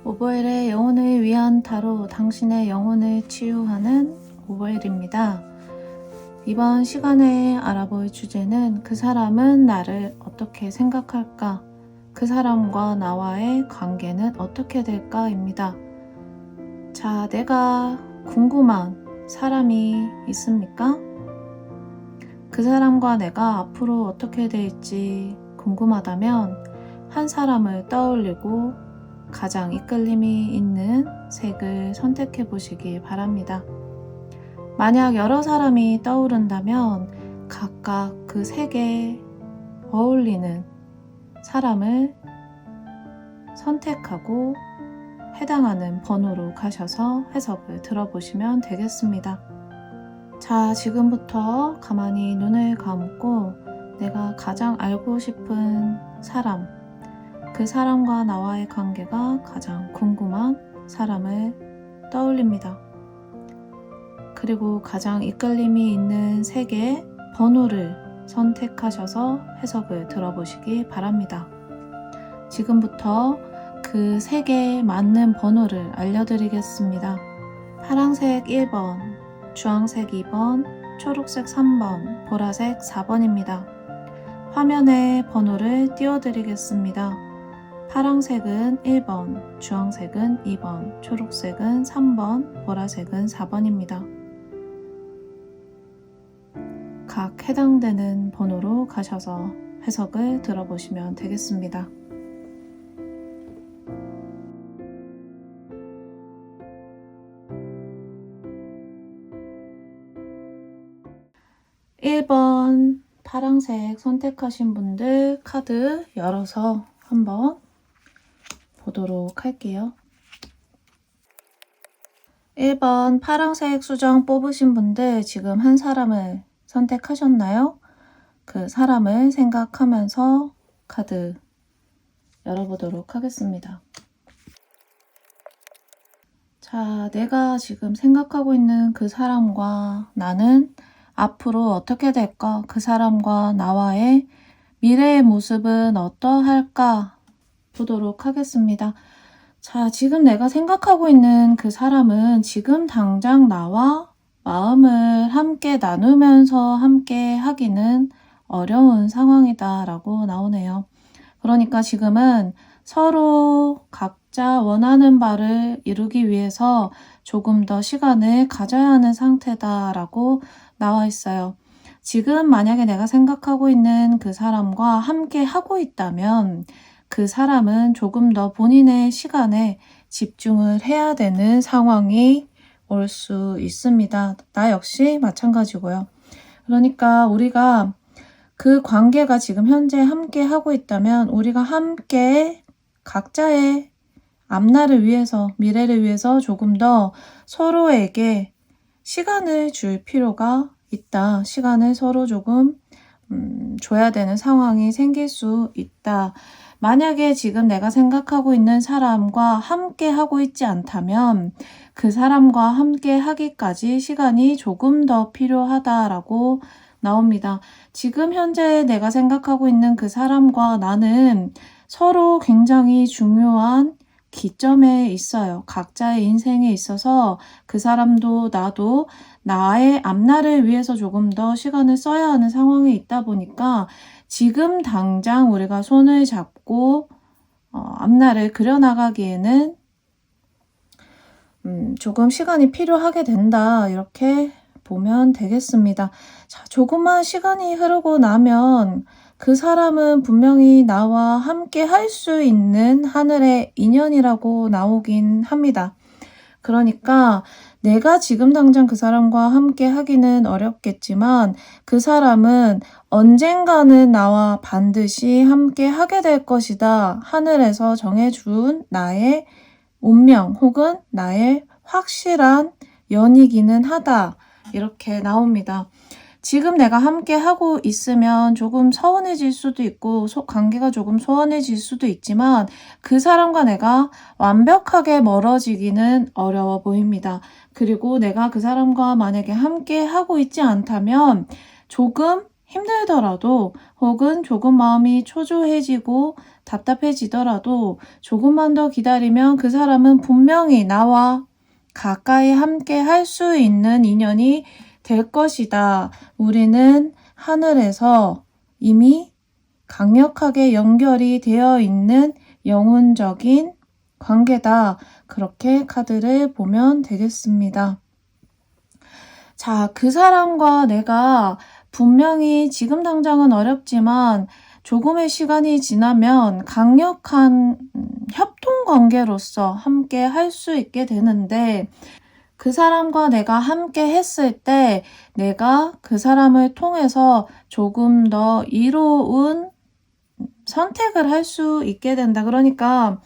오버일의 영혼을 위한 타로, 당신의 영혼을 치유하는 오버일입니다. 이번 시간에 알아볼 주제는 그 사람은 나를 어떻게 생각할까? 그 사람과 나와의 관계는 어떻게 될까?입니다. 자, 내가 궁금한 사람이 있습니까? 그 사람과 내가 앞으로 어떻게 될지 궁금하다면 한 사람을 떠올리고 가장 이끌림이 있는 색을 선택해 보시기 바랍니다. 만약 여러 사람이 떠오른다면 각각 그 색에 어울리는 사람을 선택하고 해당하는 번호로 가셔서 해석을 들어보시면 되겠습니다. 자, 지금부터 가만히 눈을 감고 내가 가장 알고 싶은 사람, 그 사람과 나와의 관계가 가장 궁금한 사람을 떠올립니다. 그리고 가장 이끌림이 있는 색의 번호를 선택하셔서 해석을 들어보시기 바랍니다. 지금부터 그 색에 맞는 번호를 알려드리겠습니다. 파란색 1번, 주황색 2번, 초록색 3번, 보라색 4번입니다. 화면에 번호를 띄워드리겠습니다. 파란색은 1번, 주황색은 2번, 초록색은 3번, 보라색은 4번입니다. 각 해당되는 번호로 가셔서 해석을 들어보시면 되겠습니다. (1번) 파란색 선택하신 분들 카드 열어서 한번 보도록 할게요. 1번 파란색 수정 뽑으신 분들 지금 한 사람을 선택하셨나요? 그 사람을 생각하면서 카드 열어보도록 하겠습니다. 자, 내가 지금 생각하고 있는 그 사람과 나는 앞으로 어떻게 될까? 그 사람과 나와의 미래의 모습은 어떠할까? 보도록 하겠습니다. 자, 지금 내가 생각하고 있는 그 사람은 지금 당장 나와 마음을 함께 나누면서 함께 하기는 어려운 상황이다 라고 나오네요. 그러니까 지금은 서로 각자 원하는 바를 이루기 위해서 조금 더 시간을 가져야 하는 상태다 라고 나와 있어요. 지금 만약에 내가 생각하고 있는 그 사람과 함께 하고 있다면 그 사람은 조금 더 본인의 시간에 집중을 해야 되는 상황이 올 수 있습니다. 나 역시 마찬가지고요. 그러니까 우리가 그 관계가 지금 현재 함께 하고 있다면 우리가 함께 각자의 앞날을 위해서, 미래를 위해서 조금 더 서로에게 시간을 줄 필요가 있다. 시간을 서로 조금 줘야 되는 상황이 생길 수 있다. 만약에 지금 내가 생각하고 있는 사람과 함께 하고 있지 않다면 그 사람과 함께 하기까지 시간이 조금 더 필요하다라고 나옵니다. 지금 현재 내가 생각하고 있는 그 사람과 나는 서로 굉장히 중요한 기점에 있어요. 각자의 인생에 있어서 그 사람도 나도 나의 앞날을 위해서 조금 더 시간을 써야 하는 상황에 있다 보니까 지금 당장 우리가 손을 잡고 앞날을 그려나가기에는 조금 시간이 필요하게 된다. 이렇게 보면 되겠습니다. 자, 조금만 시간이 흐르고 나면 그 사람은 분명히 나와 함께 할 수 있는 하늘의 인연이라고 나오긴 합니다. 그러니까 내가 지금 당장 그 사람과 함께 하기는 어렵겠지만 그 사람은 언젠가는 나와 반드시 함께 하게 될 것이다. 하늘에서 정해준 나의 운명 혹은 나의 확실한 연이기는 하다. 이렇게 나옵니다. 지금 내가 함께 하고 있으면 조금 서운해질 수도 있고 관계가 조금 소원해질 수도 있지만 그 사람과 내가 완벽하게 멀어지기는 어려워 보입니다. 그리고 내가 그 사람과 만약에 함께 하고 있지 않다면 조금 힘들더라도 혹은 조금 마음이 초조해지고 답답해지더라도 조금만 더 기다리면 그 사람은 분명히 나와 가까이 함께 할 수 있는 인연이 될 것이다. 우리는 하늘에서 이미 강력하게 연결이 되어 있는 영혼적인 관계다. 그렇게 카드를 보면 되겠습니다. 자, 그 사람과 내가 분명히 지금 당장은 어렵지만 조금의 시간이 지나면 강력한 협동 관계로서 함께 할 수 있게 되는데, 그 사람과 내가 함께 했을 때 내가 그 사람을 통해서 조금 더 이로운 선택을 할 수 있게 된다. 그러니까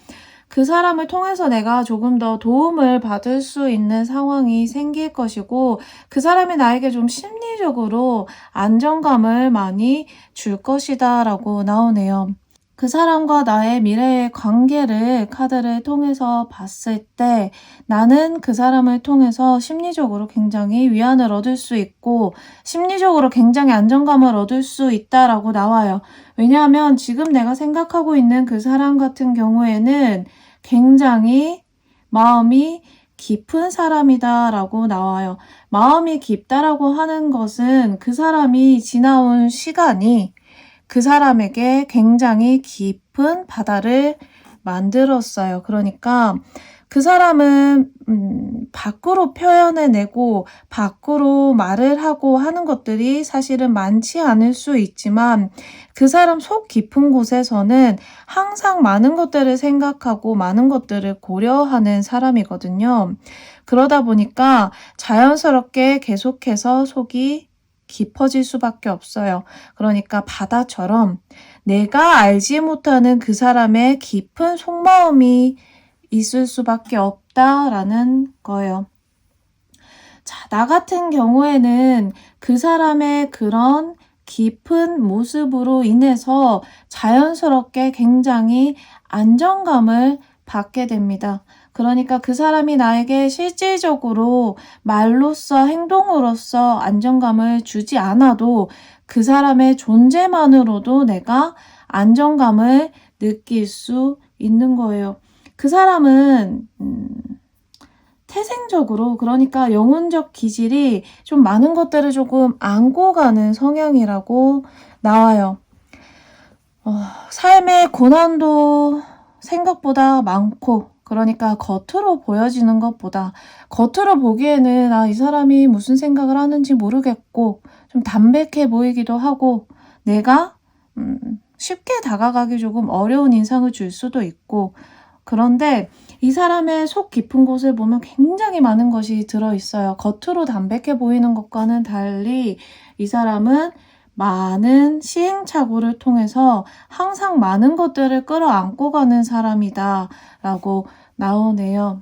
그 사람을 통해서 내가 조금 더 도움을 받을 수 있는 상황이 생길 것이고, 그 사람이 나에게 좀 심리적으로 안정감을 많이 줄 것이다 라고 나오네요. 그 사람과 나의 미래의 관계를 카드를 통해서 봤을 때 나는 그 사람을 통해서 심리적으로 굉장히 위안을 얻을 수 있고 심리적으로 굉장히 안정감을 얻을 수 있다라고 나와요. 왜냐하면 지금 내가 생각하고 있는 그 사람 같은 경우에는 굉장히 마음이 깊은 사람이다라고 나와요. 마음이 깊다라고 하는 것은 그 사람이 지나온 시간이 그 사람에게 굉장히 깊은 바다를 만들었어요. 그러니까 그 사람은 밖으로 표현해내고 밖으로 말을 하고 하는 것들이 사실은 많지 않을 수 있지만 그 사람 속 깊은 곳에서는 항상 많은 것들을 생각하고 많은 것들을 고려하는 사람이거든요. 그러다 보니까 자연스럽게 계속해서 속이 깊어질 수밖에 없어요. 그러니까 바다처럼 내가 알지 못하는 그 사람의 깊은 속마음이 있을 수밖에 없다라는 거예요. 자, 나 같은 경우에는 그 사람의 그런 깊은 모습으로 인해서 자연스럽게 굉장히 안정감을 받게 됩니다. 그러니까 그 사람이 나에게 실질적으로 말로써 행동으로써 안정감을 주지 않아도 그 사람의 존재만으로도 내가 안정감을 느낄 수 있는 거예요. 그 사람은 태생적으로, 그러니까 영혼적 기질이 좀 많은 것들을 조금 안고 가는 성향이라고 나와요. 삶의 고난도 생각보다 많고, 그러니까 겉으로 보여지는 것보다 겉으로 보기에는 이 사람이 무슨 생각을 하는지 모르겠고 좀 담백해 보이기도 하고 내가 쉽게 다가가기 조금 어려운 인상을 줄 수도 있고, 그런데 이 사람의 속 깊은 곳을 보면 굉장히 많은 것이 들어있어요. 겉으로 담백해 보이는 것과는 달리 이 사람은 많은 시행착오를 통해서 항상 많은 것들을 끌어안고 가는 사람이다 라고 나오네요.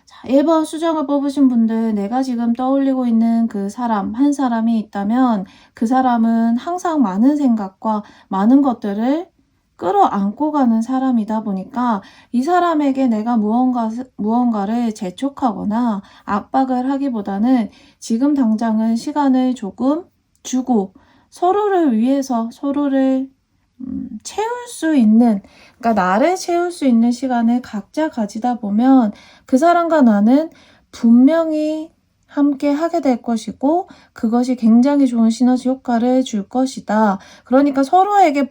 자, 1번 수정을 뽑으신 분들, 내가 지금 떠올리고 있는 그 사람, 한 사람이 있다면 그 사람은 항상 많은 생각과 많은 것들을 끌어안고 가는 사람이다 보니까 이 사람에게 내가 무언가를 재촉하거나 압박을 하기보다는 지금 당장은 시간을 조금 주고 서로를 위해서 서로를 채울 수 있는, 그러니까 나를 채울 수 있는 시간을 각자 가지다 보면 그 사람과 나는 분명히 함께 하게 될 것이고 그것이 굉장히 좋은 시너지 효과를 줄 것이다. 그러니까 서로에게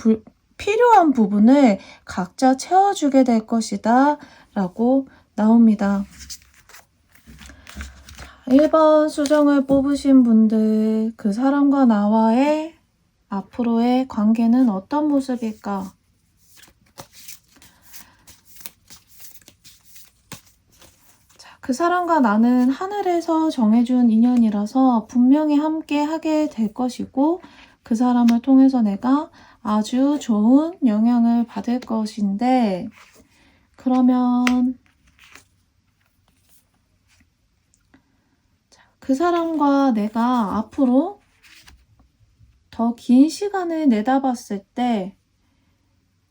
필요한 부분을 각자 채워주게 될 것이다 라고 나옵니다. 1번 수정을 뽑으신 분들, 그 사람과 나와의 앞으로의 관계는 어떤 모습일까? 자, 그 사람과 나는 하늘에서 정해준 인연이라서 분명히 함께 하게 될 것이고 그 사람을 통해서 내가 아주 좋은 영향을 받을 것인데, 그러면 그 사람과 내가 앞으로 더 긴 시간을 내다봤을 때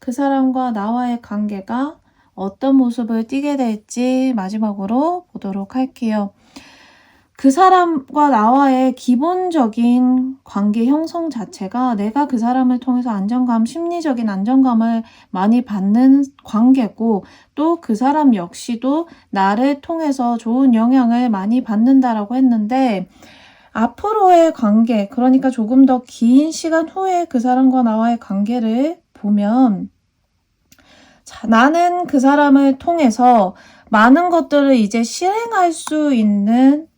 그 사람과 나와의 관계가 어떤 모습을 띠게 될지 마지막으로 보도록 할게요. 그 사람과 나와의 기본적인 관계 형성 자체가 내가 그 사람을 통해서 안정감, 심리적인 안정감을 많이 받는 관계고, 또 그 사람 역시도 나를 통해서 좋은 영향을 많이 받는다라고 했는데, 앞으로의 관계, 그러니까 조금 더 긴 시간 후에 그 사람과 나와의 관계를 보면, 자, 나는 그 사람을 통해서 많은 것들을 이제 실행할 수 있는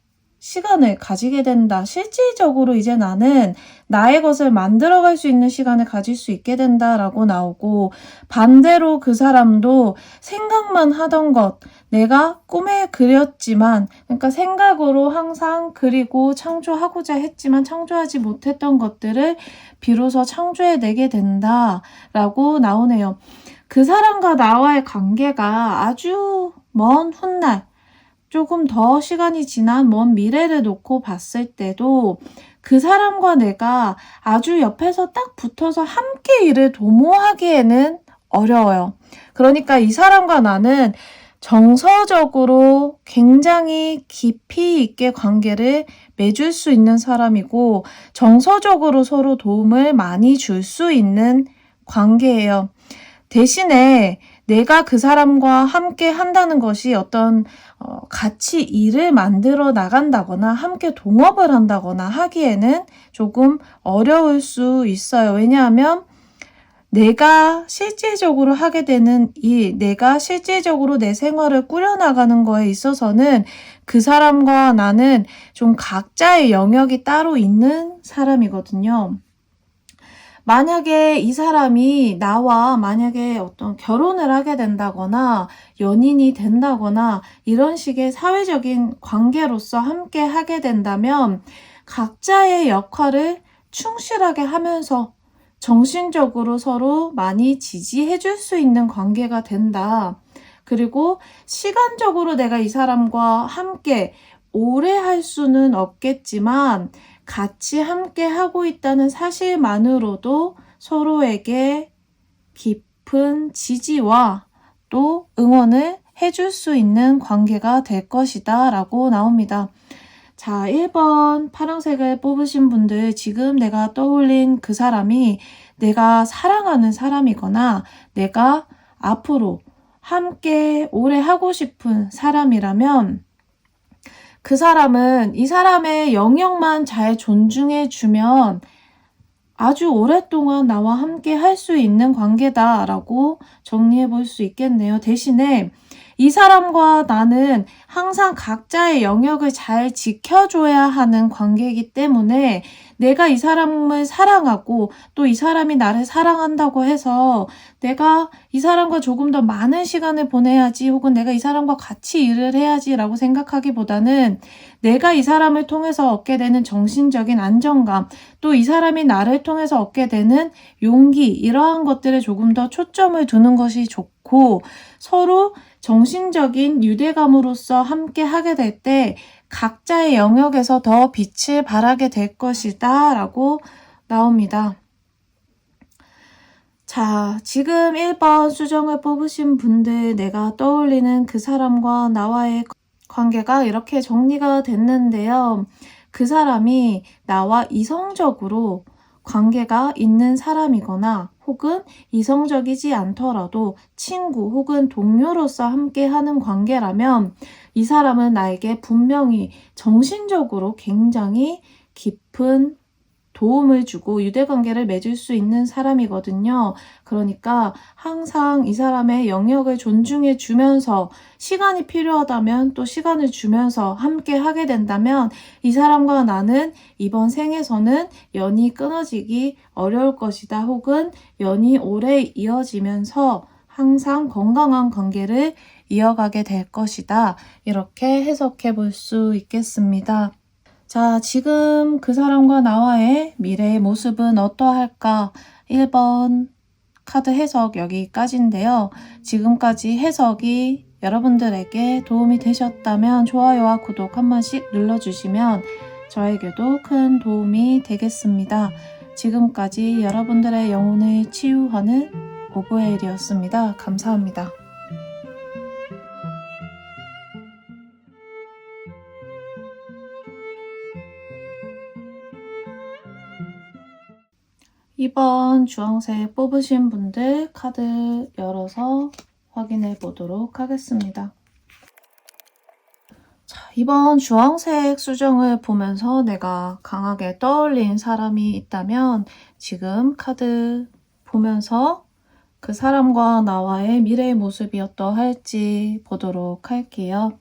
시간을 가지게 된다. 실질적으로 이제 나는 나의 것을 만들어갈 수 있는 시간을 가질 수 있게 된다라고 나오고, 반대로 그 사람도 생각만 하던 것, 내가 꿈에 그렸지만, 그러니까 생각으로 항상 그리고 창조하고자 했지만 창조하지 못했던 것들을 비로소 창조해내게 된다라고 나오네요. 그 사람과 나와의 관계가 아주 먼 훗날, 조금 더 시간이 지난 먼 미래를 놓고 봤을 때도 그 사람과 내가 아주 옆에서 딱 붙어서 함께 일을 도모하기에는 어려워요. 그러니까 이 사람과 나는 정서적으로 굉장히 깊이 있게 관계를 맺을 수 있는 사람이고, 정서적으로 서로 도움을 많이 줄 수 있는 관계예요. 대신에 내가 그 사람과 함께 한다는 것이 어떤 같이 일을 만들어 나간다거나 함께 동업을 한다거나 하기에는 조금 어려울 수 있어요. 왜냐하면 내가 실질적으로 하게 되는 일, 내가 실질적으로 내 생활을 꾸려나가는 거에 있어서는 그 사람과 나는 좀 각자의 영역이 따로 있는 사람이거든요. 만약에 이 사람이 나와 만약에 어떤 결혼을 하게 된다거나 연인이 된다거나 이런 식의 사회적인 관계로서 함께 하게 된다면 각자의 역할을 충실하게 하면서 정신적으로 서로 많이 지지해 줄 수 있는 관계가 된다. 그리고 시간적으로 내가 이 사람과 함께 오래 할 수는 없겠지만 같이 함께 하고 있다는 사실만으로도 서로에게 깊은 지지와 또 응원을 해줄 수 있는 관계가 될 것이다 라고 나옵니다. 자, 1번 파란색을 뽑으신 분들, 지금 내가 떠올린 그 사람이 내가 사랑하는 사람이거나 내가 앞으로 함께 오래 하고 싶은 사람이라면 그 사람은 이 사람의 영역만 잘 존중해주면 아주 오랫동안 나와 함께 할 수 있는 관계다라고 정리해 볼 수 있겠네요. 대신에 이 사람과 나는 항상 각자의 영역을 잘 지켜줘야 하는 관계이기 때문에 내가 이 사람을 사랑하고 또 이 사람이 나를 사랑한다고 해서 내가 이 사람과 조금 더 많은 시간을 보내야지 혹은 내가 이 사람과 같이 일을 해야지라고 생각하기보다는 내가 이 사람을 통해서 얻게 되는 정신적인 안정감, 또 이 사람이 나를 통해서 얻게 되는 용기, 이러한 것들에 조금 더 초점을 두는 것이 좋고, 서로 정신적인 유대감으로서 함께 하게 될 때 각자의 영역에서 더 빛을 발하게 될 것이다 라고 나옵니다. 자, 지금 1번 수정을 뽑으신 분들, 내가 떠올리는 그 사람과 나와의 관계가 이렇게 정리가 됐는데요. 그 사람이 나와 이성적으로 관계가 있는 사람이거나 혹은 이성적이지 않더라도 친구 혹은 동료로서 함께하는 관계라면 이 사람은 나에게 분명히 정신적으로 굉장히 깊은 도움을 주고 유대관계를 맺을 수 있는 사람이거든요. 그러니까 항상 이 사람의 영역을 존중해 주면서 시간이 필요하다면 또 시간을 주면서 함께 하게 된다면 이 사람과 나는 이번 생에서는 연이 끊어지기 어려울 것이다. 혹은 연이 오래 이어지면서 항상 건강한 관계를 이어가게 될 것이다. 이렇게 해석해 볼 수 있겠습니다. 자, 지금 그 사람과 나와의 미래의 모습은 어떠할까? 1번 카드 해석 여기까지인데요. 지금까지 해석이 여러분들에게 도움이 되셨다면 좋아요와 구독 한 번씩 눌러주시면 저에게도 큰 도움이 되겠습니다. 지금까지 여러분들의 영혼을 치유하는 오브에일이었습니다. 감사합니다. 2번 주황색 뽑으신 분들 카드 열어서 확인해 보도록 하겠습니다. 자, 이번 주황색 수정을 보면서 내가 강하게 떠올린 사람이 있다면 지금 카드 보면서 그 사람과 나와의 미래의 모습이 어떠할지 보도록 할게요.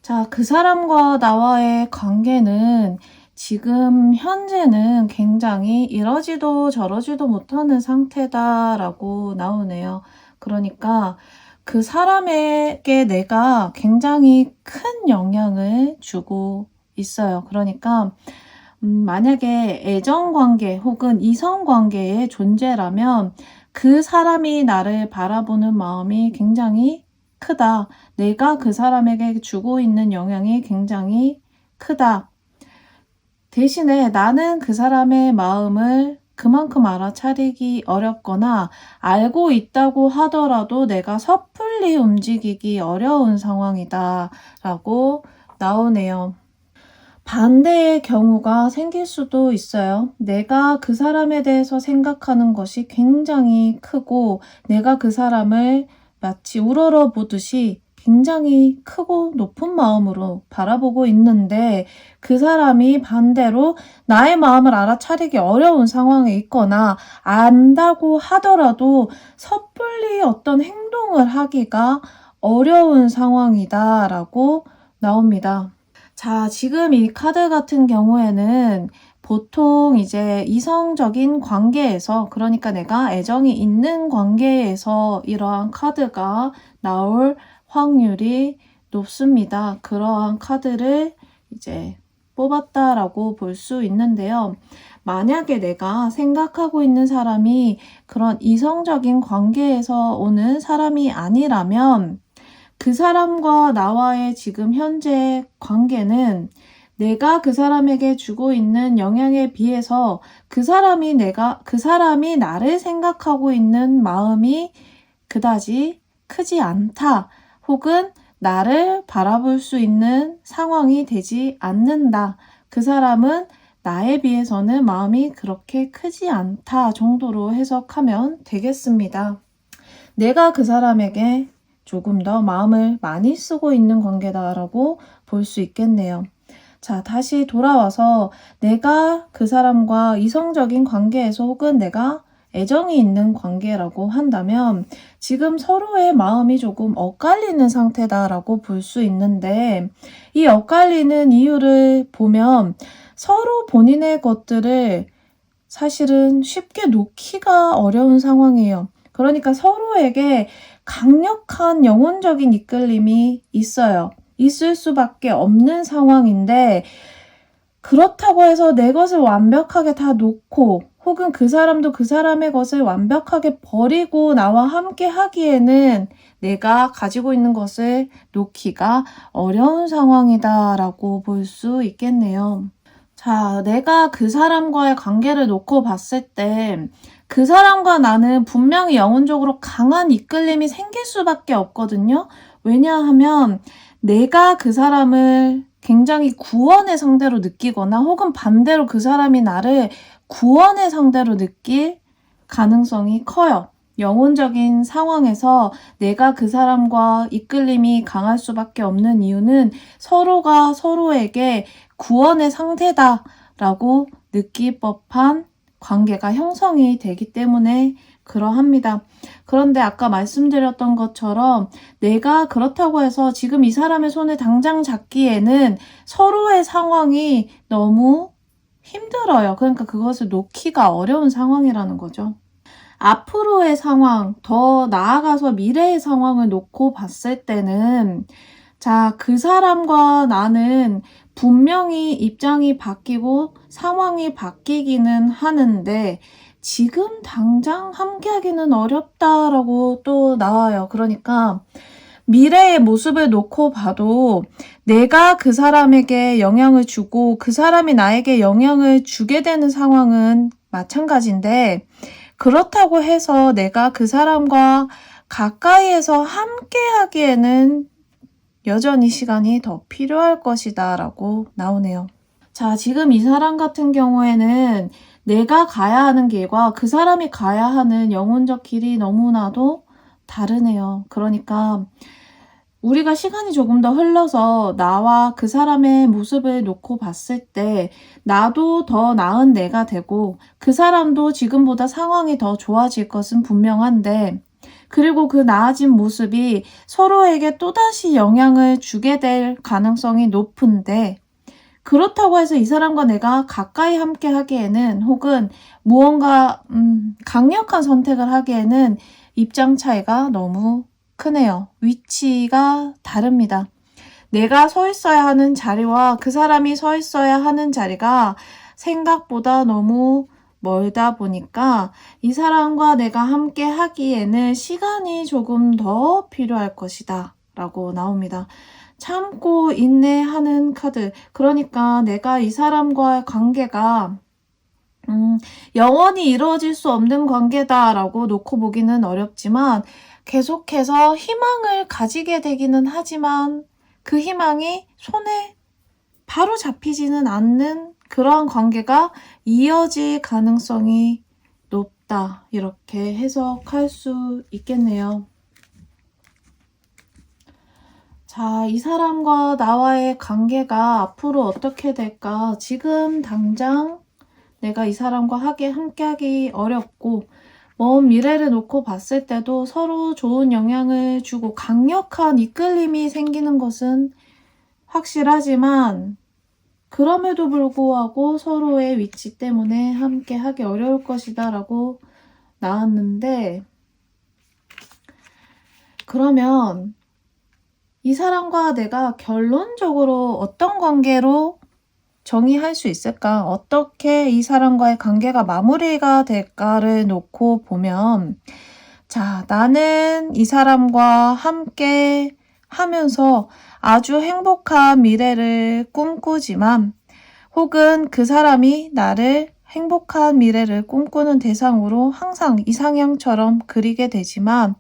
자, 그 사람과 나와의 관계는 지금 현재는 굉장히 이러지도 저러지도 못하는 상태다라고 나오네요. 그러니까 그 사람에게 내가 굉장히 큰 영향을 주고 있어요. 그러니까 만약에 애정관계 혹은 이성관계의 존재라면 그 사람이 나를 바라보는 마음이 굉장히 크다. 내가 그 사람에게 주고 있는 영향이 굉장히 크다. 대신에 나는 그 사람의 마음을 그만큼 알아차리기 어렵거나 알고 있다고 하더라도 내가 섣불리 움직이기 어려운 상황이다 라고 나오네요. 반대의 경우가 생길 수도 있어요. 내가 그 사람에 대해서 생각하는 것이 굉장히 크고 내가 그 사람을 마치 우러러 보듯이 굉장히 크고 높은 마음으로 바라보고 있는데 그 사람이 반대로 나의 마음을 알아차리기 어려운 상황에 있거나 안다고 하더라도 섣불리 어떤 행동을 하기가 어려운 상황이다라고 나옵니다. 자, 지금 이 카드 같은 경우에는 보통 이제 이성적인 관계에서, 그러니까 내가 애정이 있는 관계에서 이러한 카드가 나올 확률이 높습니다. 그러한 카드를 이제 뽑았다라고 볼 수 있는데요. 만약에 내가 생각하고 있는 사람이 그런 이성적인 관계에서 오는 사람이 아니라면 그 사람과 나와의 지금 현재 관계는 내가 그 사람에게 주고 있는 영향에 비해서 그 사람이 나를 생각하고 있는 마음이 그다지 크지 않다. 혹은 나를 바라볼 수 있는 상황이 되지 않는다. 그 사람은 나에 비해서는 마음이 그렇게 크지 않다 정도로 해석하면 되겠습니다. 내가 그 사람에게 조금 더 마음을 많이 쓰고 있는 관계다라고 볼 수 있겠네요. 자, 다시 돌아와서 내가 그 사람과 이성적인 관계에서 혹은 내가 애정이 있는 관계라고 한다면 지금 서로의 마음이 조금 엇갈리는 상태다라고 볼 수 있는데 이 엇갈리는 이유를 보면 서로 본인의 것들을 사실은 쉽게 놓기가 어려운 상황이에요. 그러니까 서로에게 강력한 영혼적인 이끌림이 있어요. 있을 수밖에 없는 상황인데 그렇다고 해서 내 것을 완벽하게 다 놓고 혹은 그 사람도 그 사람의 것을 완벽하게 버리고 나와 함께 하기에는 내가 가지고 있는 것을 놓기가 어려운 상황이다라고 볼 수 있겠네요. 자, 내가 그 사람과의 관계를 놓고 봤을 때 그 사람과 나는 분명히 영혼적으로 강한 이끌림이 생길 수밖에 없거든요. 왜냐하면 내가 그 사람을 굉장히 구원의 상대로 느끼거나 혹은 반대로 그 사람이 나를 구원의 상대로 느낄 가능성이 커요. 영혼적인 상황에서 내가 그 사람과 이끌림이 강할 수밖에 없는 이유는 서로가 서로에게 구원의 상태다라고 느낄 법한 관계가 형성이 되기 때문에 그러합니다. 그런데 아까 말씀드렸던 것처럼 내가 그렇다고 해서 지금 이 사람의 손을 당장 잡기에는 서로의 상황이 너무 힘들어요. 그러니까 그것을 놓기가 어려운 상황이라는 거죠. 앞으로의 상황, 더 나아가서 미래의 상황을 놓고 봤을 때는 자, 그 사람과 나는 분명히 입장이 바뀌고 상황이 바뀌기는 하는데 지금 당장 함께하기는 어렵다라고 또 나와요. 그러니까 미래의 모습을 놓고 봐도 내가 그 사람에게 영향을 주고 그 사람이 나에게 영향을 주게 되는 상황은 마찬가지인데 그렇다고 해서 내가 그 사람과 가까이에서 함께 하기에는 여전히 시간이 더 필요할 것이다 라고 나오네요. 자, 지금 이 사람 같은 경우에는 내가 가야 하는 길과 그 사람이 가야 하는 영혼적 길이 너무나도 다르네요. 그러니까 우리가 시간이 조금 더 흘러서 나와 그 사람의 모습을 놓고 봤을 때 나도 더 나은 내가 되고 그 사람도 지금보다 상황이 더 좋아질 것은 분명한데, 그리고 그 나아진 모습이 서로에게 또다시 영향을 주게 될 가능성이 높은데, 그렇다고 해서 이 사람과 내가 가까이 함께 하기에는, 혹은 무언가 강력한 선택을 하기에는 입장 차이가 너무 크네요. 위치가 다릅니다. 내가 서 있어야 하는 자리와 그 사람이 서 있어야 하는 자리가 생각보다 너무 멀다 보니까 이 사람과 내가 함께 하기에는 시간이 조금 더 필요할 것이다 라고 나옵니다. 참고 인내하는 카드. 그러니까 내가 이 사람과의 관계가 영원히 이루어질 수 없는 관계다라고 놓고 보기는 어렵지만, 계속해서 희망을 가지게 되기는 하지만 그 희망이 손에 바로 잡히지는 않는 그러한 관계가 이어질 가능성이 높다, 이렇게 해석할 수 있겠네요. 자, 이 사람과 나와의 관계가 앞으로 어떻게 될까? 지금 당장 내가 이 사람과 함께하기 어렵고, 먼 미래를 놓고 봤을 때도 서로 좋은 영향을 주고 강력한 이끌림이 생기는 것은 확실하지만, 그럼에도 불구하고 서로의 위치 때문에 함께하기 어려울 것이다 라고 나왔는데, 그러면 이 사람과 내가 결론적으로 어떤 관계로 정의할 수 있을까? 어떻게 이 사람과의 관계가 마무리가 될까를 놓고 보면, 자, 나는 이 사람과 함께 하면서 아주 행복한 미래를 꿈꾸지만, 혹은 그 사람이 나를 행복한 미래를 꿈꾸는 대상으로 항상 이상형처럼 그리게 되지만,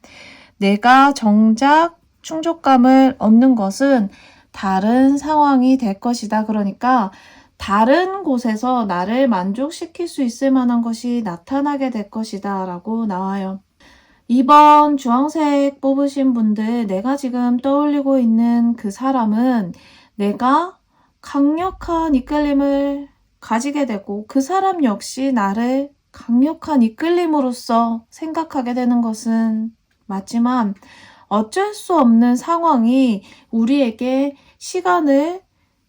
내가 정작 충족감을 얻는 것은 다른 상황이 될 것이다. 그러니까 다른 곳에서 나를 만족시킬 수 있을 만한 것이 나타나게 될 것이다 라고 나와요. 이번 주황색 뽑으신 분들, 내가 지금 떠올리고 있는 그 사람은 내가 강력한 이끌림을 가지게 되고 그 사람 역시 나를 강력한 이끌림으로써 생각하게 되는 것은 맞지만, 어쩔 수 없는 상황이 우리에게 시간을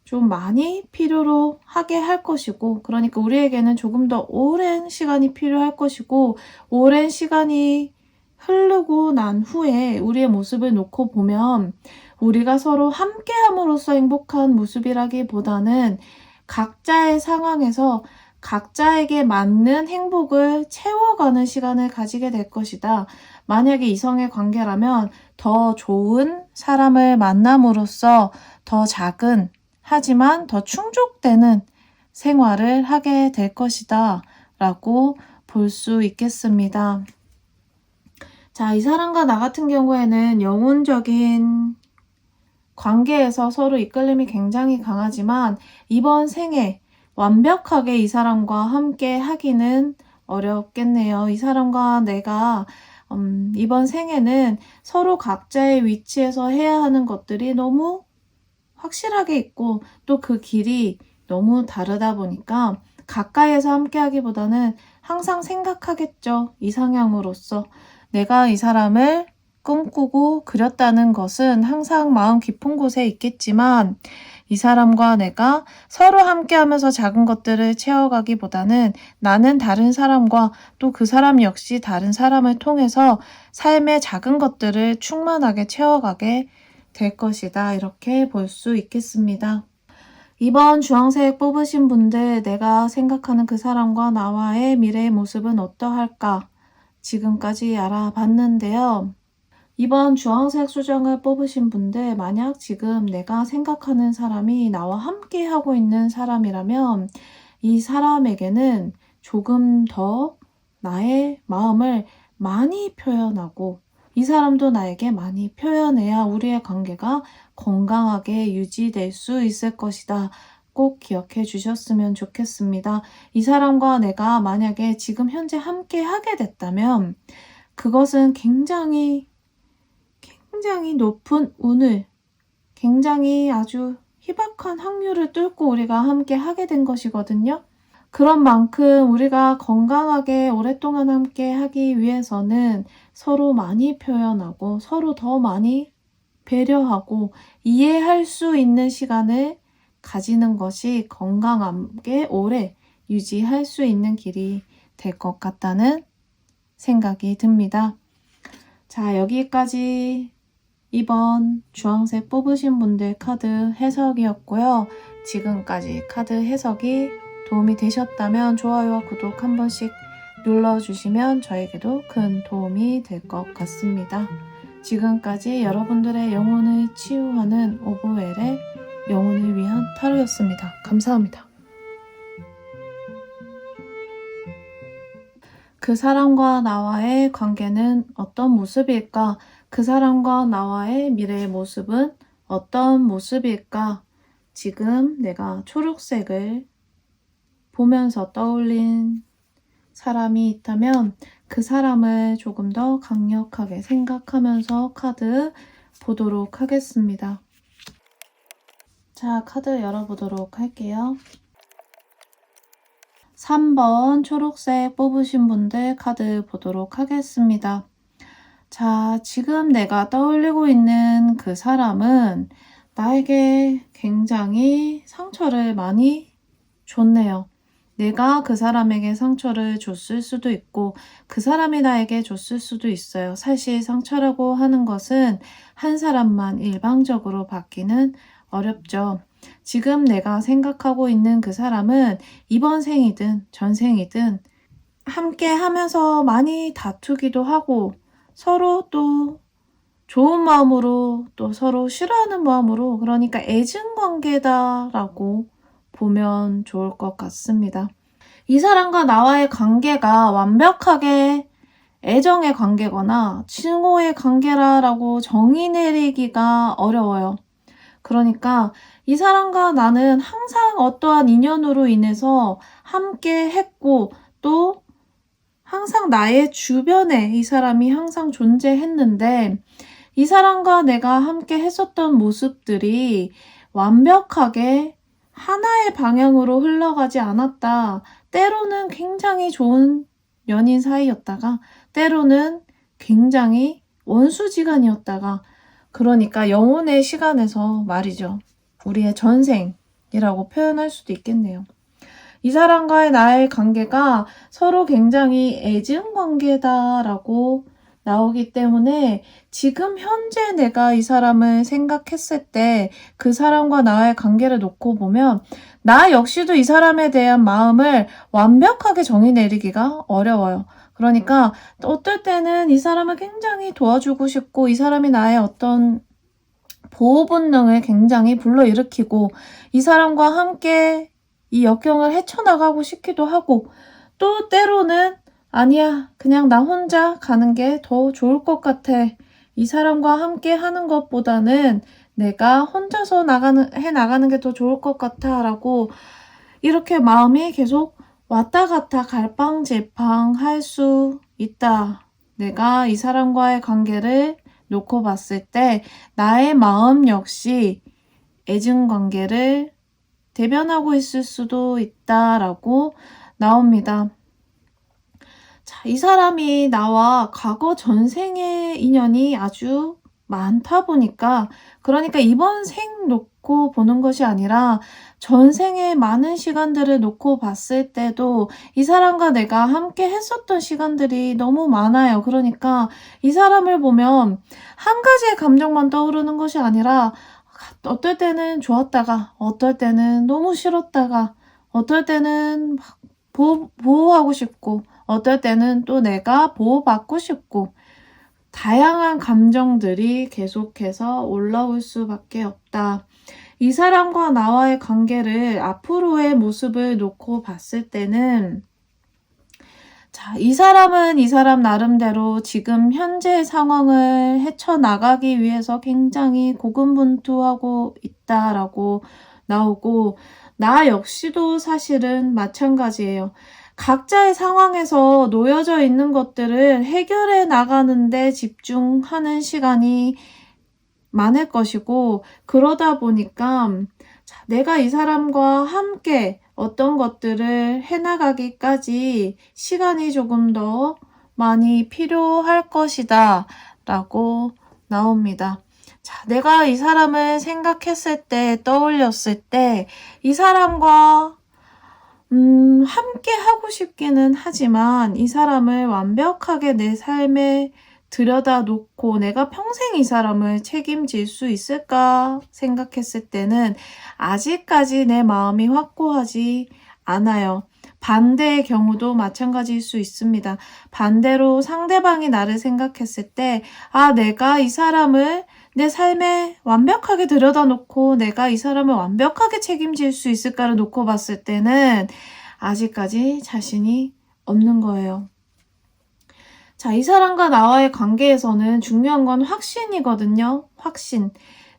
좀 많이 필요로 하게 할 것이고, 그러니까 우리에게는 조금 더 오랜 시간이 필요할 것이고, 오랜 시간이 흐르고 난 후에 우리의 모습을 놓고 보면 우리가 서로 함께함으로써 행복한 모습이라기보다는 각자의 상황에서 각자에게 맞는 행복을 채워가는 시간을 가지게 될 것이다. 만약에 이성의 관계라면 더 좋은 사람을 만남으로써 더 작은, 하지만 더 충족되는 생활을 하게 될 것이다 라고 볼 수 있겠습니다. 자, 이 사람과 나 같은 경우에는 영혼적인 관계에서 서로 이끌림이 굉장히 강하지만 이번 생에 완벽하게 이 사람과 함께 하기는 어렵겠네요. 이 사람과 내가 이번 생에는 서로 각자의 위치에서 해야 하는 것들이 너무 확실하게 있고, 또 그 길이 너무 다르다 보니까 가까이에서 함께 하기보다는 항상 생각하겠죠. 이상향으로서 내가 이 사람을 꿈꾸고 그렸다는 것은 항상 마음 깊은 곳에 있겠지만, 이 사람과 내가 서로 함께 하면서 작은 것들을 채워가기보다는 나는 다른 사람과 또 그 사람 역시 다른 사람을 통해서 삶의 작은 것들을 충만하게 채워가게 될 것이다. 이렇게 볼 수 있겠습니다. 이번 주황색 뽑으신 분들, 내가 생각하는 그 사람과 나와의 미래의 모습은 어떠할까? 지금까지 알아봤는데요. 이번 주황색 수정을 뽑으신 분들, 만약 지금 내가 생각하는 사람이 나와 함께 하고 있는 사람이라면 이 사람에게는 조금 더 나의 마음을 많이 표현하고 이 사람도 나에게 많이 표현해야 우리의 관계가 건강하게 유지될 수 있을 것이다 꼭 기억해 주셨으면 좋겠습니다. 이 사람과 내가 만약에 지금 현재 함께 하게 됐다면 그것은 굉장히 높은 운을, 굉장히 아주 희박한 확률을 뚫고 우리가 함께 하게 된 것이거든요. 그런 만큼 우리가 건강하게 오랫동안 함께 하기 위해서는 서로 많이 표현하고 서로 더 많이 배려하고 이해할 수 있는 시간을 가지는 것이 건강하게 오래 유지할 수 있는 길이 될 것 같다는 생각이 듭니다. 자, 여기까지 이번 주황색 뽑으신 분들 카드 해석이었고요. 지금까지 카드 해석이 도움이 되셨다면 좋아요와 구독 한 번씩 눌러주시면 저에게도 큰 도움이 될 것 같습니다. 지금까지 여러분들의 영혼을 치유하는 오보엘의 영혼을 위한 타로였습니다. 감사합니다. 그 사람과 나와의 관계는 어떤 모습일까? 그 사람과 나와의 미래의 모습은 어떤 모습일까? 지금 내가 초록색을 보면서 떠올린 사람이 있다면 그 사람을 조금 더 강력하게 생각하면서 카드 보도록 하겠습니다. 자, 카드 열어보도록 할게요. 3번 초록색 뽑으신 분들 카드 보도록 하겠습니다. 자, 지금 내가 떠올리고 있는 그 사람은 나에게 굉장히 상처를 많이 줬네요. 내가 그 사람에게 상처를 줬을 수도 있고 그 사람이 나에게 줬을 수도 있어요. 사실 상처라고 하는 것은 한 사람만 일방적으로 받기는 어렵죠. 지금 내가 생각하고 있는 그 사람은 이번 생이든 전생이든 함께 하면서 많이 다투기도 하고 서로 또 좋은 마음으로 또 서로 싫어하는 마음으로 그러니까 애증관계다라고 보면 좋을 것 같습니다. 이 사람과 나와의 관계가 완벽하게 애정의 관계거나 칭호의 관계라고 정의 내리기가 어려워요. 그러니까 이 사람과 나는 항상 어떠한 인연으로 인해서 함께 했고 또 항상 나의 주변에 이 사람이 항상 존재했는데 이 사람과 내가 함께 했었던 모습들이 완벽하게 하나의 방향으로 흘러가지 않았다. 때로는 굉장히 좋은 연인 사이였다가 때로는 굉장히 원수지간이었다가 그러니까 영혼의 시간에서 말이죠. 우리의 전생이라고 표현할 수도 있겠네요. 이 사람과의 나의 관계가 서로 굉장히 애증관계다라고 나오기 때문에 지금 현재 내가 이 사람을 생각했을 때 그 사람과 나의 관계를 놓고 보면 나 역시도 이 사람에 대한 마음을 완벽하게 정의 내리기가 어려워요. 그러니까 어떨 때는 이 사람을 굉장히 도와주고 싶고 이 사람이 나의 어떤 보호 본능을 굉장히 불러일으키고 이 사람과 함께 이 역경을 헤쳐나가고 싶기도 하고 또 때로는 아니야 그냥 나 혼자 가는 게 더 좋을 것 같아. 이 사람과 함께 하는 것보다는 내가 혼자서 나가는 게 더 좋을 것 같아 라고 이렇게 마음이 계속 왔다 갔다 갈팡질팡 할 수 있다. 내가 이 사람과의 관계를 놓고 봤을 때 나의 마음 역시 애증관계를 대변하고 있을 수도 있다라고 나옵니다. 자, 이 사람이 나와 과거 전생의 인연이 아주 많다 보니까 그러니까 이번 생 놓고 보는 것이 아니라 전생의 많은 시간들을 놓고 봤을 때도 이 사람과 내가 함께 했었던 시간들이 너무 많아요. 그러니까 이 사람을 보면 한 가지의 감정만 떠오르는 것이 아니라 어떨 때는 좋았다가 어떨 때는 너무 싫었다가 어떨 때는 막 보호하고 싶고 어떨 때는 또 내가 보호받고 싶고 다양한 감정들이 계속해서 올라올 수밖에 없다. 이 사람과 나와의 관계를 앞으로의 모습을 놓고 봤을 때는 자, 이 사람은 이 사람 나름대로 지금 현재 상황을 헤쳐나가기 위해서 굉장히 고군분투하고 있다라고 나오고 나 역시도 사실은 마찬가지예요. 각자의 상황에서 놓여져 있는 것들을 해결해 나가는데 집중하는 시간이 많을 것이고, 그러다 보니까 내가 이 사람과 함께 어떤 것들을 해나가기까지 시간이 조금 더 많이 필요할 것이다 라고 나옵니다. 자, 내가 이 사람을 생각했을 때, 떠올렸을 때, 이 사람과 함께 하고 싶기는 하지만 이 사람을 완벽하게 내 삶에 들여다 놓고 내가 평생 이 사람을 책임질 수 있을까 생각했을 때는 아직까지 내 마음이 확고하지 않아요. 반대의 경우도 마찬가지일 수 있습니다. 반대로 상대방이 나를 생각했을 때, 내가 이 사람을 내 삶에 완벽하게 들여다 놓고 내가 이 사람을 완벽하게 책임질 수 있을까를 놓고 봤을 때는 아직까지 자신이 없는 거예요. 자, 이 사람과 나와의 관계에서는 중요한 건 확신이거든요. 확신.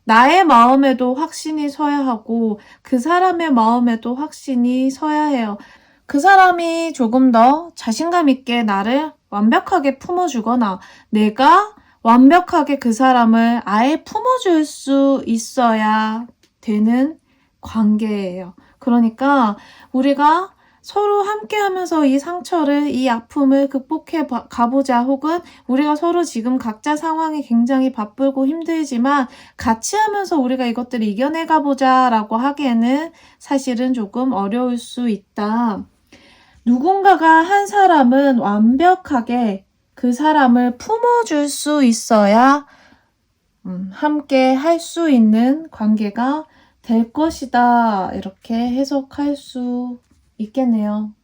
나의 마음에도 확신이 서야 하고 그 사람의 마음에도 확신이 서야 해요. 그 사람이 조금 더 자신감 있게 나를 완벽하게 품어주거나 내가 완벽하게 그 사람을 아예 품어줄 수 있어야 되는 관계예요. 그러니까 우리가 서로 함께 하면서 이 상처를, 이 아픔을 극복해 가보자, 혹은 우리가 서로 지금 각자 상황이 굉장히 바쁘고 힘들지만 같이 하면서 우리가 이것들을 이겨내 가보자 라고 하기에는 사실은 조금 어려울 수 있다. 누군가가 한 사람은 완벽하게 그 사람을 품어줄 수 있어야 함께 할 수 있는 관계가 될 것이다. 이렇게 해석할 수 있겠네요.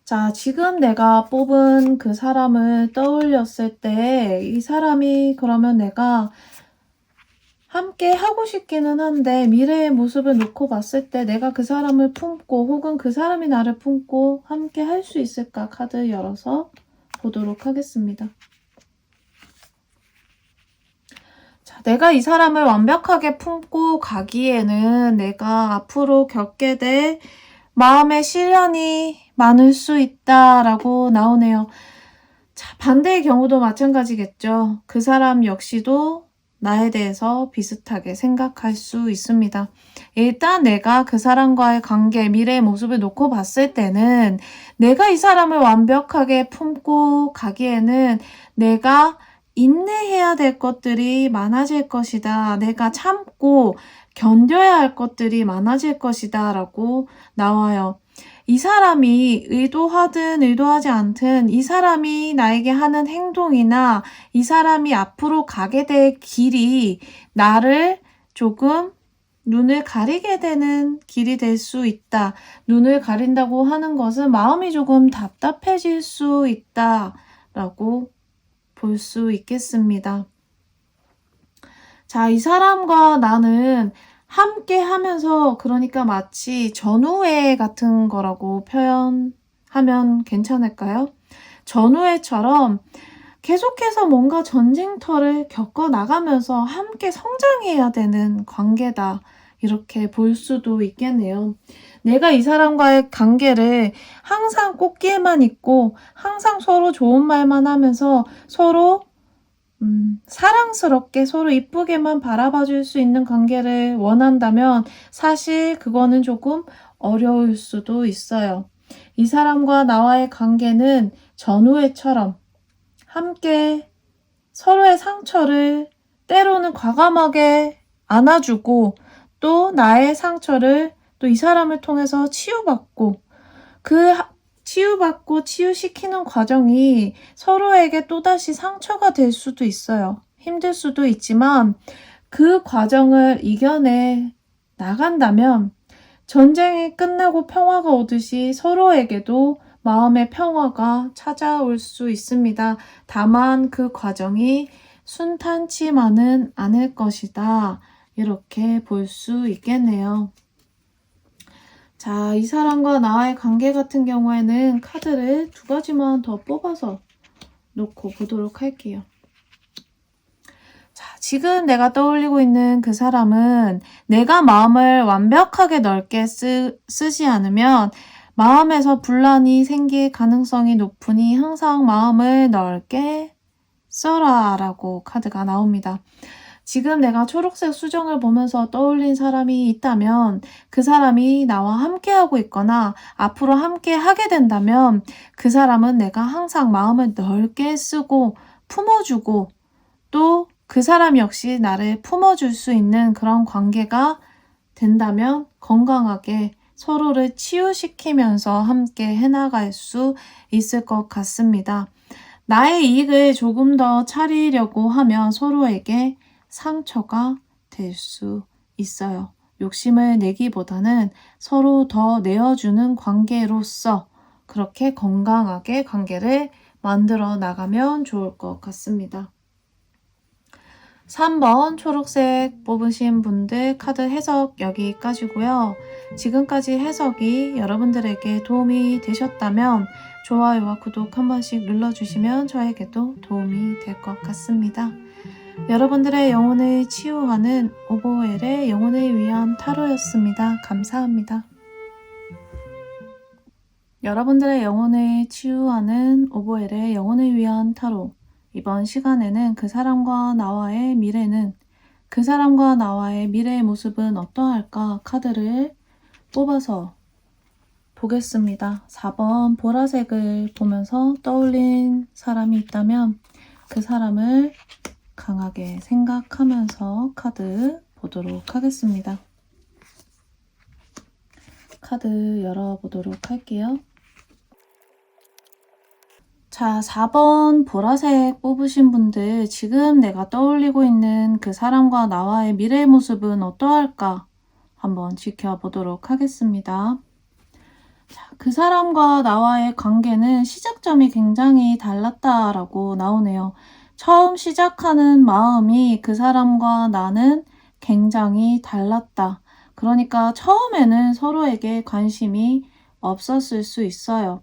자, 지금 내가 뽑은 그 사람을 떠올렸을 때 이 사람이 그러면 내가 함께 하고 싶기는 한데 미래의 모습을 놓고 봤을 때 내가 그 사람을 품고 혹은 그 사람이 나를 품고 함께 할 수 있을까? 카드 열어서 보도록 하겠습니다. 자, 내가 이 사람을 완벽하게 품고 가기에는 내가 앞으로 겪게 될 마음의 시련이 많을 수 있다라고 나오네요. 자, 반대의 경우도 마찬가지겠죠. 그 사람 역시도 나에 대해서 비슷하게 생각할 수 있습니다. 일단 내가 그 사람과의 관계, 미래의 모습을 놓고 봤을 때는 내가 이 사람을 완벽하게 품고 가기에는 내가 인내해야 될 것들이 많아질 것이다. 내가 참고 견뎌야 할 것들이 많아질 것이다 라고 나와요. 이 사람이 의도하든 의도하지 않든 이 사람이 나에게 하는 행동이나 이 사람이 앞으로 가게 될 길이 나를 조금 눈을 가리게 되는 길이 될 수 있다. 눈을 가린다고 하는 것은 마음이 조금 답답해질 수 있다라고 볼 수 있겠습니다. 자, 이 사람과 나는 함께 하면서 그러니까 마치 전우회 같은 거라고 표현하면 괜찮을까요? 전우회처럼 계속해서 뭔가 전쟁터를 겪어 나가면서 함께 성장해야 되는 관계다. 이렇게 볼 수도 있겠네요. 내가 이 사람과의 관계를 항상 꽃길만 있고 항상 서로 좋은 말만 하면서 서로 사랑스럽게 서로 이쁘게만 바라봐 줄 수 있는 관계를 원한다면 사실 그거는 조금 어려울 수도 있어요. 이 사람과 나와의 관계는 전우회처럼 함께 서로의 상처를 때로는 과감하게 안아주고 또 나의 상처를 또 이 사람을 통해서 치유받고 그 치유받고 치유시키는 과정이 서로에게 또다시 상처가 될 수도 있어요. 힘들 수도 있지만 그 과정을 이겨내 나간다면 전쟁이 끝나고 평화가 오듯이 서로에게도 마음의 평화가 찾아올 수 있습니다. 다만 그 과정이 순탄치만은 않을 것이다. 이렇게 볼 수 있겠네요. 자, 이 사람과 나의 관계 같은 경우에는 카드를 2가지만 더 뽑아서 놓고 보도록 할게요. 자, 지금 내가 떠올리고 있는 그 사람은 내가 마음을 완벽하게 넓게 쓰지 않으면 마음에서 분란이 생길 가능성이 높으니 항상 마음을 넓게 써라 라고 카드가 나옵니다. 지금 내가 초록색 수정을 보면서 떠올린 사람이 있다면 그 사람이 나와 함께하고 있거나 앞으로 함께 하게 된다면 그 사람은 내가 항상 마음을 넓게 쓰고 품어주고 또 그 사람 역시 나를 품어줄 수 있는 그런 관계가 된다면 건강하게 서로를 치유시키면서 함께 해나갈 수 있을 것 같습니다. 나의 이익을 조금 더 차리려고 하면 서로에게 상처가 될 수 있어요. 욕심을 내기보다는 서로 더 내어주는 관계로서 그렇게 건강하게 관계를 만들어 나가면 좋을 것 같습니다. 3번 초록색 뽑으신 분들 카드 해석 여기까지고요. 지금까지 해석이 여러분들에게 도움이 되셨다면 좋아요와 구독 한 번씩 눌러주시면 저에게도 도움이 될 것 같습니다. 여러분들의 영혼을 치유하는 오보엘의 영혼을 위한 타로였습니다. 감사합니다. 여러분들의 영혼을 치유하는 오보엘의 영혼을 위한 타로. 이번 시간에는 그 사람과 나와의 미래는, 그 사람과 나와의 미래의 모습은 어떠할까 카드를 뽑아서 보겠습니다. 4번 보라색을 보면서 떠올린 사람이 있다면 그 사람을 강하게 생각하면서 카드 보도록 하겠습니다. 카드 열어보도록 할게요. 자, 4번 보라색 뽑으신 분들 지금 내가 떠올리고 있는 그 사람과 나와의 미래의 모습은 어떠할까 한번 지켜보도록 하겠습니다. 자, 그 사람과 나와의 관계는 시작점이 굉장히 달랐다라고 나오네요. 처음 시작하는 마음이 그 사람과 나는 굉장히 달랐다. 그러니까 처음에는 서로에게 관심이 없었을 수 있어요.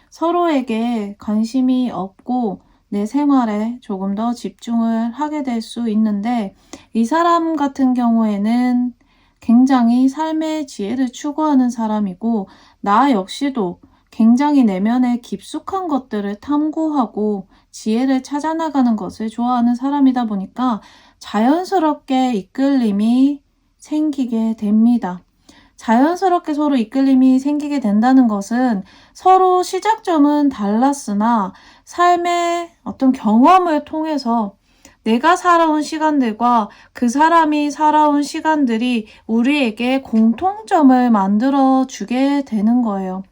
서로에게 관심이 없고 내 생활에 조금 더 집중을 하게 될 수 있는데 이 사람 같은 경우에는 굉장히 삶의 지혜를 추구하는 사람이고 나 역시도 굉장히 내면의 깊숙한 것들을 탐구하고 지혜를 찾아나가는 것을 좋아하는 사람이다 보니까 자연스럽게 이끌림이 생기게 됩니다. 자연스럽게 서로 이끌림이 생기게 된다는 것은 서로 시작점은 달랐으나 삶의 어떤 경험을 통해서 내가 살아온 시간들과 그 사람이 살아온 시간들이 우리에게 공통점을 만들어 주게 되는 거예요.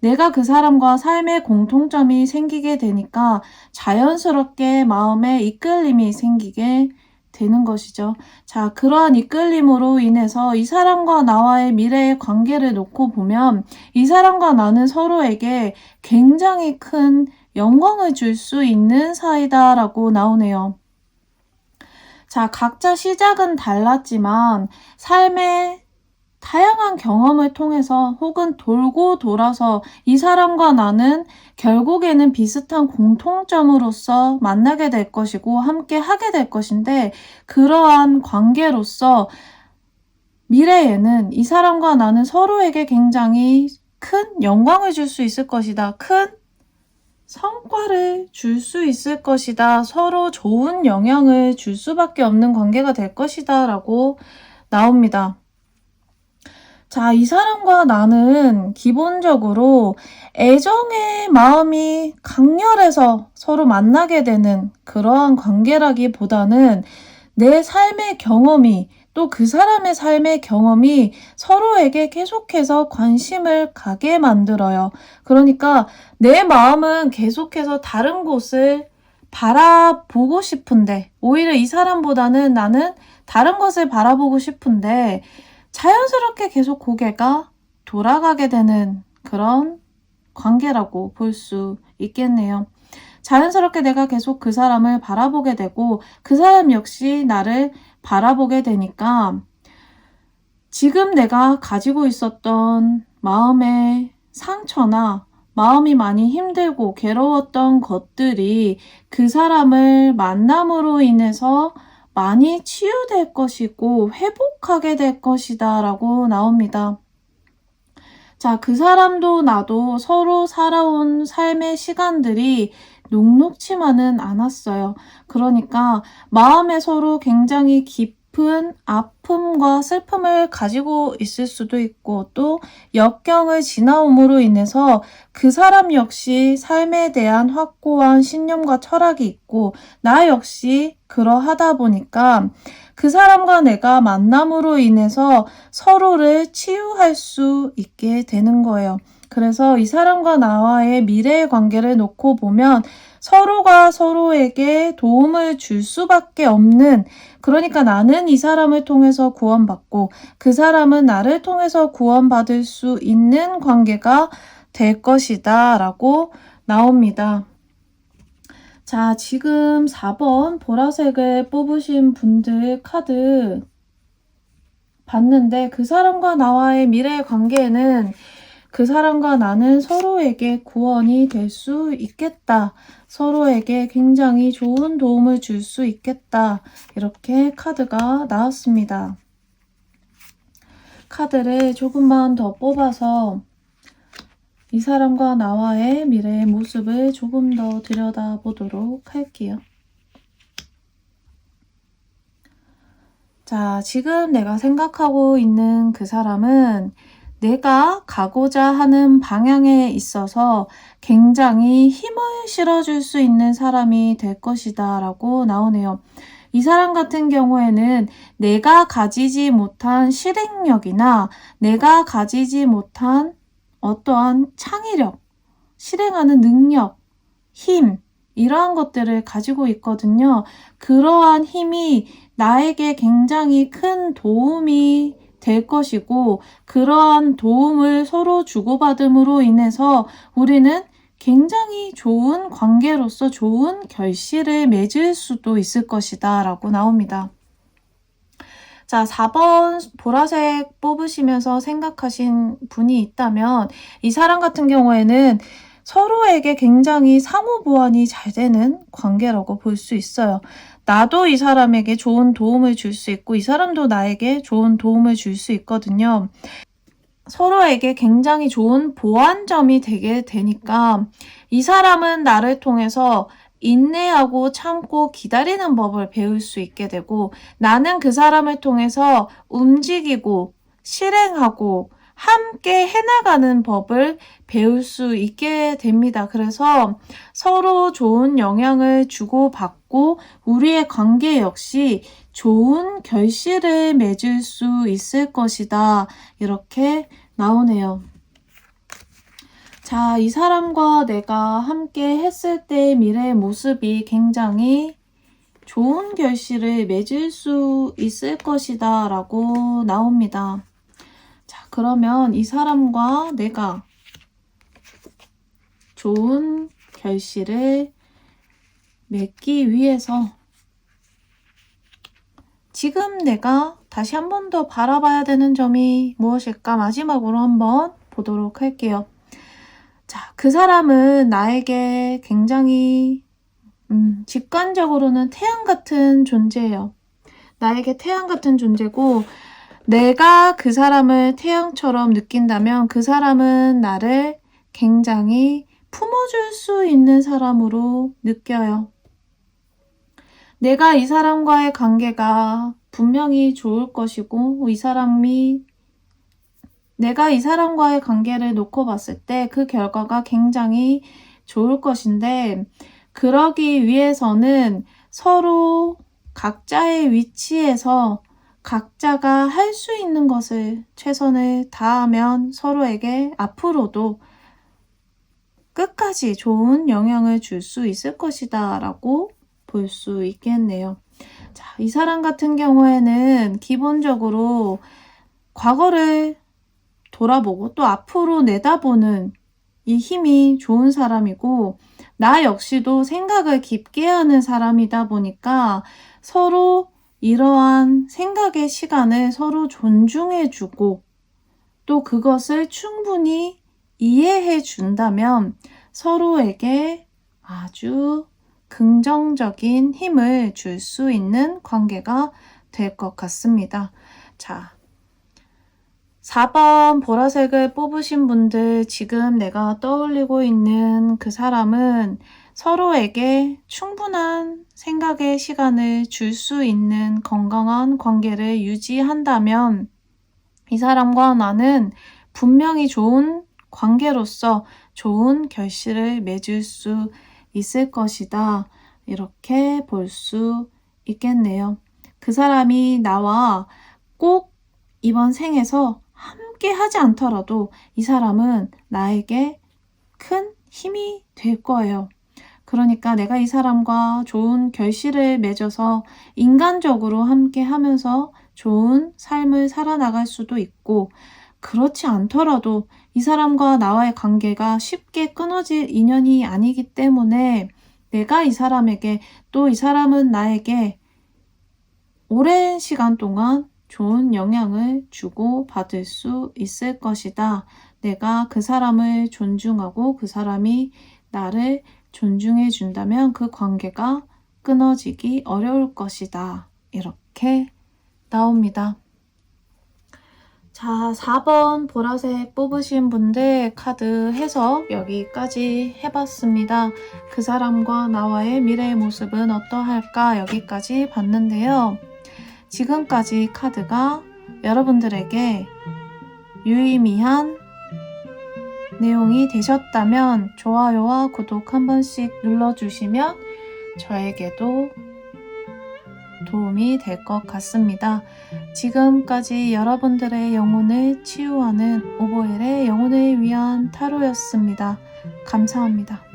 내가 그 사람과 삶의 공통점이 생기게 되니까 자연스럽게 마음에 이끌림이 생기게 되는 것이죠. 자, 그러한 이끌림으로 인해서 이 사람과 나와의 미래의 관계를 놓고 보면 이 사람과 나는 서로에게 굉장히 큰 영광을 줄 수 있는 사이다라고 나오네요. 자, 각자 시작은 달랐지만 삶의 다양한 경험을 통해서 혹은 돌고 돌아서 이 사람과 나는 결국에는 비슷한 공통점으로서 만나게 될 것이고 함께 하게 될 것인데 그러한 관계로서 미래에는 이 사람과 나는 서로에게 굉장히 큰 영광을 줄 수 있을 것이다. 큰 성과를 줄 수 있을 것이다. 서로 좋은 영향을 줄 수밖에 없는 관계가 될 것이다. 라고 나옵니다. 자, 이 사람과 나는 기본적으로 애정의 마음이 강렬해서 서로 만나게 되는 그러한 관계라기보다는 내 삶의 경험이 또 그 사람의 삶의 경험이 서로에게 계속해서 관심을 가게 만들어요. 그러니까 내 마음은 계속해서 다른 곳을 바라보고 싶은데 오히려 이 사람보다는 나는 다른 것을 바라보고 싶은데 자연스럽게 계속 고개가 돌아가게 되는 그런 관계라고 볼 수 있겠네요. 자연스럽게 내가 계속 그 사람을 바라보게 되고 그 사람 역시 나를 바라보게 되니까 지금 내가 가지고 있었던 마음의 상처나 마음이 많이 힘들고 괴로웠던 것들이 그 사람을 만남으로 인해서 많이 치유될 것이고 회복하게 될 것이다 라고 나옵니다. 자, 그 사람도 나도 서로 살아온 삶의 시간들이 녹록치만은 않았어요. 그러니까 마음에 서로 굉장히 깊은 아픔과 슬픔을 가지고 있을 수도 있고, 또 역경을 지나옴으로 인해서 그 사람 역시 삶에 대한 확고한 신념과 철학이 있고, 나 역시 그러하다 보니까 그 사람과 내가 만남으로 인해서 서로를 치유할 수 있게 되는 거예요. 그래서 이 사람과 나와의 미래의 관계를 놓고 보면 서로가 서로에게 도움을 줄 수밖에 없는, 그러니까 나는 이 사람을 통해서 구원받고 그 사람은 나를 통해서 구원받을 수 있는 관계가 될 것이다 라고 나옵니다. 자, 지금 4번 보라색을 뽑으신 분들 카드 봤는데, 그 사람과 나와의 미래의 관계에는 그 사람과 나는 서로에게 구원이 될 수 있겠다. 서로에게 굉장히 좋은 도움을 줄 수 있겠다. 이렇게 카드가 나왔습니다. 카드를 조금만 더 뽑아서 이 사람과 나와의 미래의 모습을 조금 더 들여다보도록 할게요. 자, 지금 내가 생각하고 있는 그 사람은 내가 가고자 하는 방향에 있어서 굉장히 힘을 실어줄 수 있는 사람이 될 것이다 라고 나오네요. 이 사람 같은 경우에는 내가 가지지 못한 실행력이나 내가 가지지 못한 어떠한 창의력, 실행하는 능력, 힘, 이러한 것들을 가지고 있거든요. 그러한 힘이 나에게 굉장히 큰 도움이 될 것이고, 그러한 도움을 서로 주고받음으로 인해서 우리는 굉장히 좋은 관계로서 좋은 결실을 맺을 수도 있을 것이다 라고 나옵니다. 자, 4번 보라색 뽑으시면서 생각하신 분이 있다면 이 사람 같은 경우에는 서로에게 굉장히 상호 보완이 잘 되는 관계라고 볼 수 있어요. 나도 이 사람에게 좋은 도움을 줄 수 있고 이 사람도 나에게 좋은 도움을 줄 수 있거든요. 서로에게 굉장히 좋은 보완점이 되게 되니까 이 사람은 나를 통해서 인내하고 참고 기다리는 법을 배울 수 있게 되고, 나는 그 사람을 통해서 움직이고 실행하고 함께 해나가는 법을 배울 수 있게 됩니다. 그래서 서로 좋은 영향을 주고받고 우리의 관계 역시 좋은 결실을 맺을 수 있을 것이다. 이렇게 나오네요. 자, 이 사람과 내가 함께 했을 때의 미래의 모습이 굉장히 좋은 결실을 맺을 수 있을 것이다 라고 나옵니다. 자, 그러면 이 사람과 내가 좋은 결실을 맺기 위해서 지금 내가 다시 한 번 더 바라봐야 되는 점이 무엇일까? 마지막으로 한번 보도록 할게요. 자, 그 사람은 나에게 굉장히 직관적으로는 태양 같은 존재예요. 나에게 태양 같은 존재고, 내가 그 사람을 태양처럼 느낀다면 그 사람은 나를 굉장히 품어줄 수 있는 사람으로 느껴요. 내가 이 사람과의 관계가 분명히 좋을 것이고, 내가 이 사람과의 관계를 놓고 봤을 때 그 결과가 굉장히 좋을 것인데, 그러기 위해서는 서로 각자의 위치에서 각자가 할 수 있는 것을 최선을 다하면 서로에게 앞으로도 끝까지 좋은 영향을 줄 수 있을 것이다 라고 볼 수 있겠네요. 자, 이 사람 같은 경우에는 기본적으로 과거를 돌아보고 또 앞으로 내다보는 이 힘이 좋은 사람이고, 나 역시도 생각을 깊게 하는 사람이다 보니까 서로 이러한 생각의 시간을 서로 존중해주고 또 그것을 충분히 이해해 준다면 서로에게 아주 긍정적인 힘을 줄 수 있는 관계가 될 것 같습니다. 자, 4번 보라색을 뽑으신 분들, 지금 내가 떠올리고 있는 그 사람은 서로에게 충분한 생각의 시간을 줄 수 있는 건강한 관계를 유지한다면 이 사람과 나는 분명히 좋은 관계로서 좋은 결실을 맺을 수 있을 것이다. 이렇게 볼 수 있겠네요. 그 사람이 나와 꼭 이번 생에서 함께 하지 않더라도 이 사람은 나에게 큰 힘이 될 거예요. 그러니까 내가 이 사람과 좋은 결실을 맺어서 인간적으로 함께 하면서 좋은 삶을 살아나갈 수도 있고, 그렇지 않더라도 이 사람과 나와의 관계가 쉽게 끊어질 인연이 아니기 때문에 내가 이 사람에게, 또 이 사람은 나에게 오랜 시간 동안 좋은 영향을 주고 받을 수 있을 것이다. 내가 그 사람을 존중하고 그 사람이 나를 존중해 준다면 그 관계가 끊어지기 어려울 것이다. 이렇게 나옵니다. 자, 4번 보라색 뽑으신 분들 카드 해석 여기까지 해봤습니다. 그 사람과 나와의 미래의 모습은 어떠할까 여기까지 봤는데요. 지금까지 카드가 여러분들에게 유의미한 내용이 되셨다면 좋아요와 구독 한 번씩 눌러주시면 저에게도 도움이 될 것 같습니다. 지금까지 여러분들의 영혼을 치유하는 오보엘의 영혼을 위한 타로였습니다. 감사합니다.